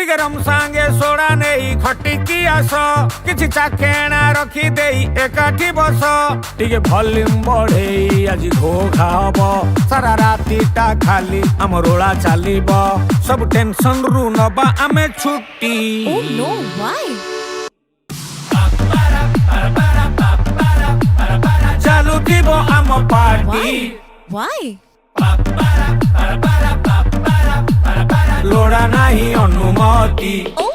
टिके रम सांगे सोडा नहीं खटिकी आस किछि चाखेणा रखी देई एकाठी बस टिके वॉल्यूम बढ़ेई आज घोघा हबो सारा रातीटा खाली हम रोला चालिबो सब टेंशन रु नबा आमे छुट्टी। Oh no, why? चालू थीबो आम पार्टी Why? लोड़ा नाही अनुमति। Oh